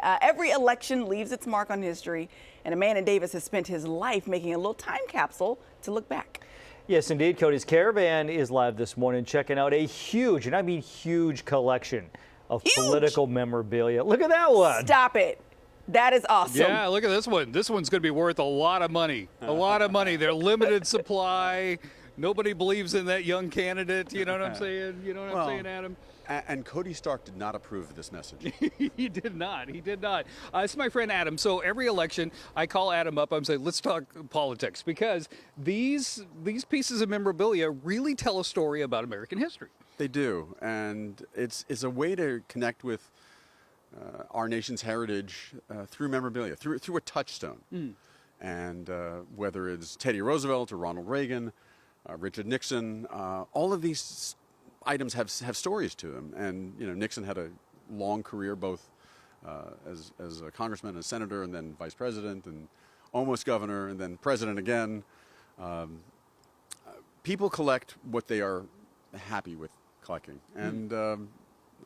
Every election leaves its mark on history, and Amanda Davis has spent his life making a little time capsule to look back. Yes, indeed. Cody's Caravan is live this morning, checking out a huge, and I mean huge, collection of political memorabilia. Look at that one. Stop it. That is awesome. Yeah, look at this one. This one's going to be worth a lot of money. A lot of money. They're limited supply. Nobody believes in that young candidate. You know what I'm saying? You know what I'm saying, Adam? And Cody Stark did not approve of this message. He did not. He did not. It's my friend Adam. So every election, I call Adam up. I'm saying, let's talk politics, because these pieces of memorabilia really tell a story about American history. They do, and it's a way to connect with our nation's heritage through memorabilia, through a touchstone. And whether it's Teddy Roosevelt or Ronald Reagan, Richard Nixon, all of these items have stories to them. And you know, Nixon had a long career, both as a congressman and a senator, and then vice president, and almost governor, and then president again. People collect what they are happy with collecting, and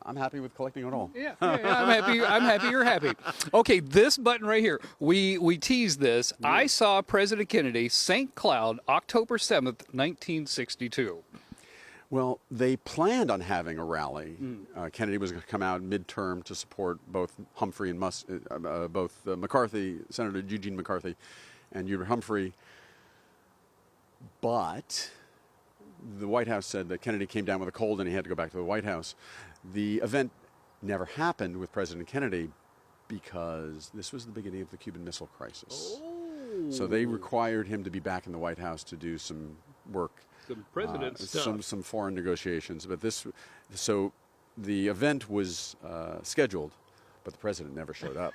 I'm happy with collecting it all. Yeah, I'm happy. I'm happy you're happy. Okay, this button right here, we teased this. Yeah. I saw President Kennedy, St. Cloud, October 7th, 1962. Well, they planned on having a rally. Kennedy was going to come out midterm to support both Humphrey and McCarthy, Senator Eugene McCarthy, and Hubert Humphrey. But the White House said that Kennedy came down with a cold and he had to go back to the White House. The event never happened with President Kennedy because this was the beginning of the Cuban Missile Crisis. Oh. So they required him to be back in the White House to do some work. Some president stuff. Some foreign negotiations. But so the event was scheduled, but the president never showed up.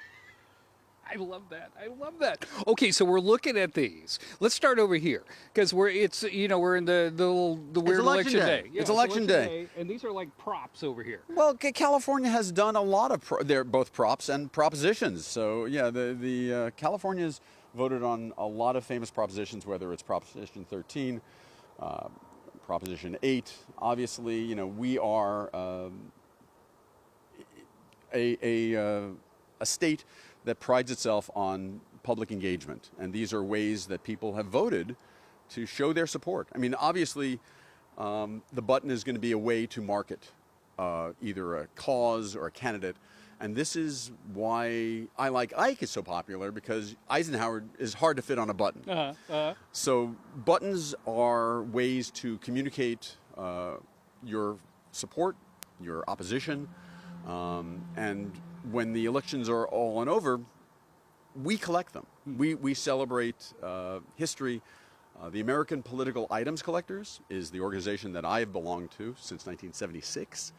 I love that. I love that. Okay, so we're looking at these. Let's start over here, because we're in the weird election day. Yeah, it's election day, and these are like props over here. Well, California has done a lot of they're both props and propositions. So yeah, the California's voted on a lot of famous propositions, whether it's Proposition 13, Proposition 8. Obviously, you know, we are a state that prides itself on public engagement. And these are ways that people have voted to show their support. I mean, obviously, the button is going to be a way to market either a cause or a candidate. And this is why I like Ike is so popular, because Eisenhower is hard to fit on a button. So buttons are ways to communicate your support, your opposition, and when the elections are all and over, we collect them. We celebrate history. The American Political Items Collectors is the organization that I have belonged to since 1976.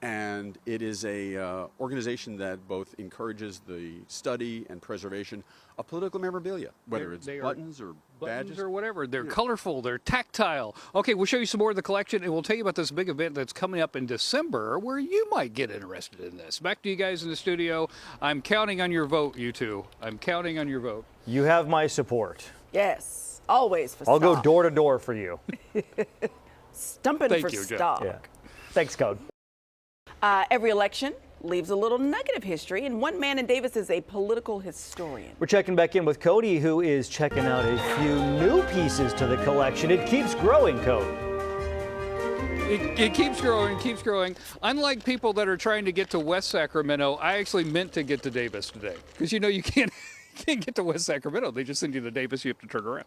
And it is a organization that both encourages the study and preservation of political memorabilia, whether it's buttons or badges or whatever. They're colorful, they're tactile. Okay, we'll show you some more of the collection, and we'll tell you about this big event that's coming up in December where you might get interested in this. Back to you guys in the studio. I'm counting on your vote, you two. I'm counting on your vote. You have my support. Yes, always for I'll stock. go door to door for you. Stumping Thank for you, Jeff. stock. Yeah. Thanks, Code. Every election leaves a little nugget of history, and one man in Davis is a political historian. We're checking back in with Cody, who is checking out a few new pieces to the collection. It keeps growing, Cody. It keeps growing, keeps growing. Unlike people that are trying to get to West Sacramento, I actually meant to get to Davis today, because you know you can't get to West Sacramento. They just send you to Davis. You have to turn around.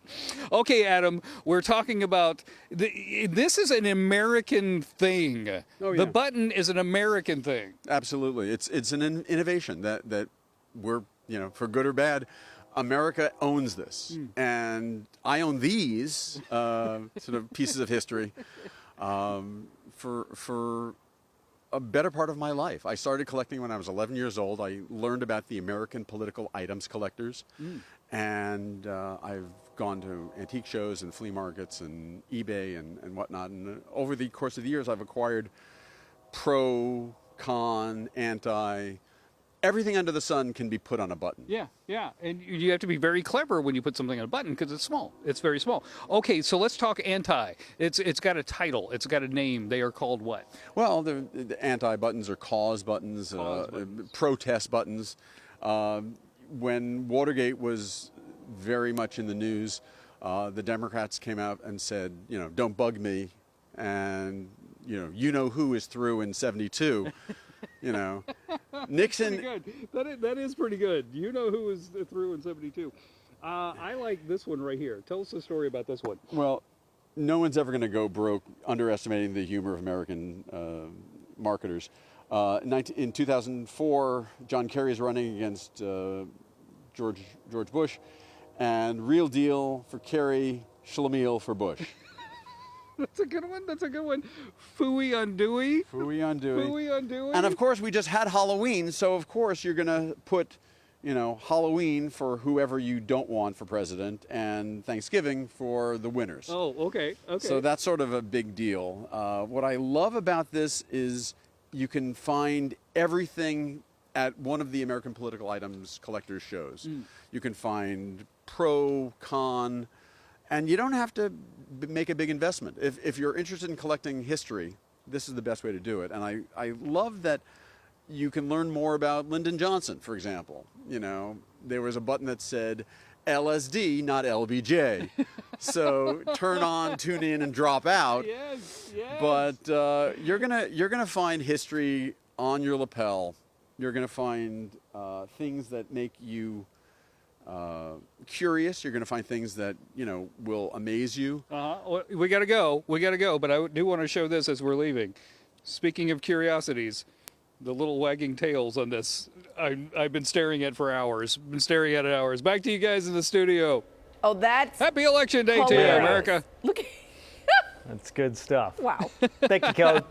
Okay, Adam, we're talking about this is an American thing. Oh, yeah. The button is an American thing. Absolutely. It's an innovation that we're, you know, for good or bad, America owns this. And I own these sort of pieces of history for a better part of my life. I started collecting when I was 11 years old. I learned about the American Political Items Collectors, and I've gone to antique shows and flea markets and eBay and whatnot. And over the course of the years, I've acquired pro, con, anti. Everything under the sun can be put on a button. Yeah, yeah. And you have to be very clever when you put something on a button because it's small. It's very small. Okay, so let's talk anti. It's got a title. It's got a name. They are called what? Well, the anti buttons are cause buttons, protest buttons. When Watergate was very much in the news, the Democrats came out and said, don't bug me, and you know who is through in '72. Nixon. Pretty good. That is pretty good. You know who was through in '72. I like this one right here. Tell us the story about this one. Well, no one's ever going to go broke underestimating the humor of American marketers. In 2004, John Kerry is running against George Bush, and real deal for Kerry, schlemiel for Bush. That's a good one. That's a good one. Fooey on Dewey. Fooey on Dewey. Fooey on Dewey. And of course, we just had Halloween, so of course you're going to put, Halloween for whoever you don't want for president, and Thanksgiving for the winners. Oh, okay. Okay. So that's sort of a big deal. What I love about this is you can find everything at one of the American Political Items collectors shows. You can find pro, con, and you don't have to make a big investment. If you're interested in collecting history, this is the best way to do it. And I love that you can learn more about Lyndon Johnson, for example. There was a button that said LSD, not LBJ. So turn on, tune in, and drop out. Yes, yes. But you're gonna find history on your lapel. You're gonna find things that make you curious. You're going to find things that will amaze you. Well, we got to go. We got to go. But I do want to show this as we're leaving. Speaking of curiosities, the little wagging tails on this, I've been staring at for hours. Been staring at it hours. Back to you guys in the studio. Oh, that's Happy Election Day to you, hilarious. America. Look at That's good stuff. wow. Thank you, Cody.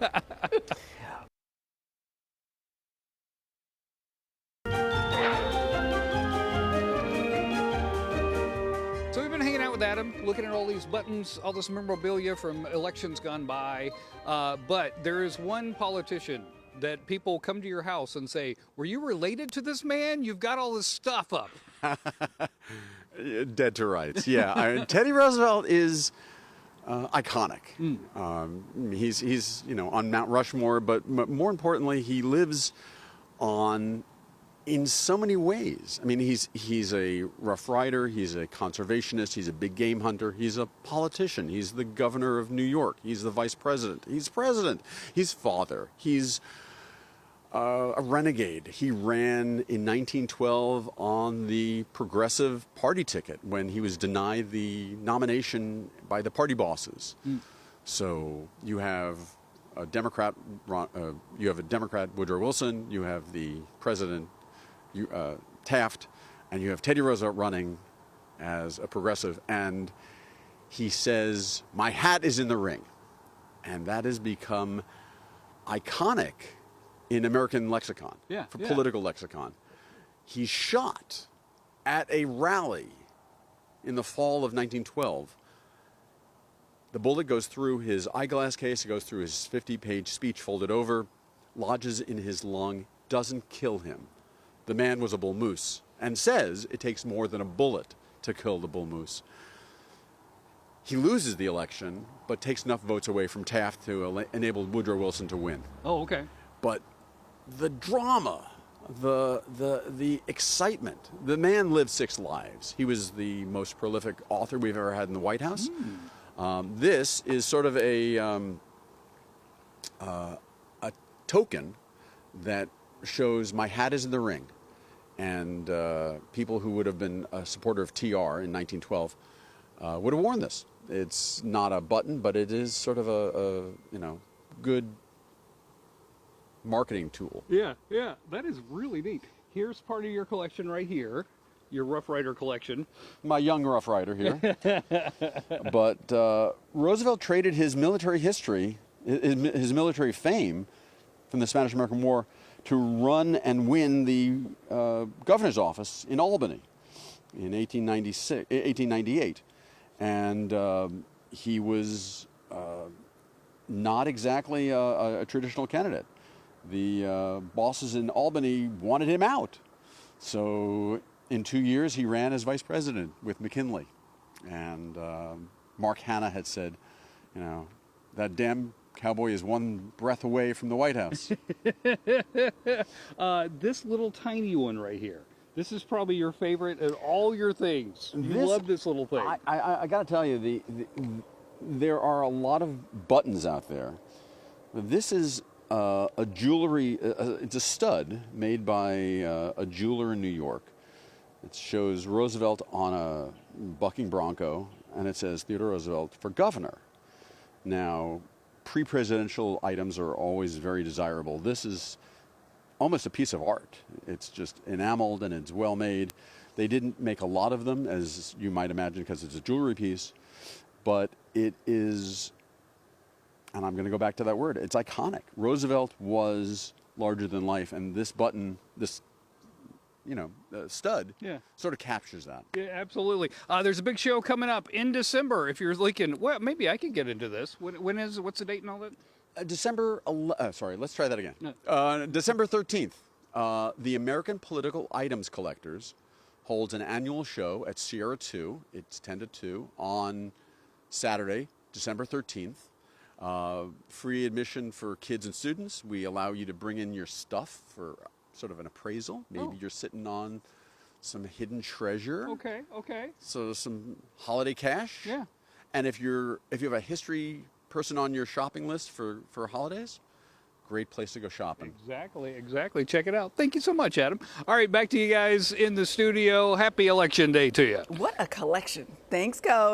So we've been hanging out with Adam, looking at all these buttons, all this memorabilia from elections gone by. But there is one politician that people come to your house and say, were you related to this man? You've got all this stuff up. Dead to rights. Yeah, Teddy Roosevelt is iconic. He's on Mount Rushmore, but more importantly, he lives in so many ways. I mean, he's a Rough Rider, he's a conservationist, he's a big game hunter, he's a politician, he's the governor of New York, he's the vice president, he's president, he's father, he's a renegade. He ran in 1912 on the Progressive Party ticket when he was denied the nomination by the party bosses. So you have a Democrat, Woodrow Wilson, you have the president, Taft, and you have Teddy Roosevelt running as a progressive, and he says, "My hat is in the ring," and that has become iconic in American lexicon, for political lexicon. He's shot at a rally in the fall of 1912. The bullet goes through his eyeglass case, it goes through his 50-page speech, folded over, lodges in his lung, doesn't kill him. The man was a bull moose, and says it takes more than a bullet to kill the bull moose. He loses the election, but takes enough votes away from Taft to enable Woodrow Wilson to win. Oh, okay. But the drama, the excitement, the man lived 6 lives. He was the most prolific author we've ever had in the White House. This is sort of a token that shows my hat is in the ring. And people who would have been a supporter of TR in 1912 would have worn this. It's not a button, but it is sort of a good marketing tool. Yeah, that is really neat. Here's part of your collection right here, your Rough Rider collection. My young Rough Rider here. But Roosevelt traded his military history, his military fame from the Spanish-American War to run and win the governor's office in Albany in 1898. And he was not exactly a traditional candidate. The bosses in Albany wanted him out. So in 2 years, he ran as vice president with McKinley. And Mark Hanna had said, that damn cowboy is one breath away from the White House. This little tiny one right here. This is probably your favorite of all your things. You love this little thing. I got to tell you, there are a lot of buttons out there. This is a jewelry, it's a stud made by a jeweler in New York. It shows Roosevelt on a bucking bronco, and it says Theodore Roosevelt for governor. Now, pre-presidential items are always very desirable. This is almost a piece of art. It's just enameled and it's well made. They didn't make a lot of them, as you might imagine, because it's a jewelry piece, but it is, and I'm going to go back to that word, it's iconic. Roosevelt was larger than life, and this button, this stud, sort of captures that. Yeah, absolutely. There's a big show coming up in December. If you're thinking, well, maybe I could get into this. What's the date and all that? Let's try that again. December 13th, the American Political Items Collectors holds an annual show at Sierra 2. It's 10 to 2 on Saturday, December 13th. Free admission for kids and students. We allow you to bring in your stuff for sort of an appraisal. Maybe you're sitting on some hidden treasure. Okay. So some holiday cash. Yeah. And if you have a history person on your shopping list for holidays, great place to go shopping. Exactly. Check it out. Thank you so much, Adam. All right, back to you guys in the studio. Happy Election Day to you. What a collection. Thanks, Cody.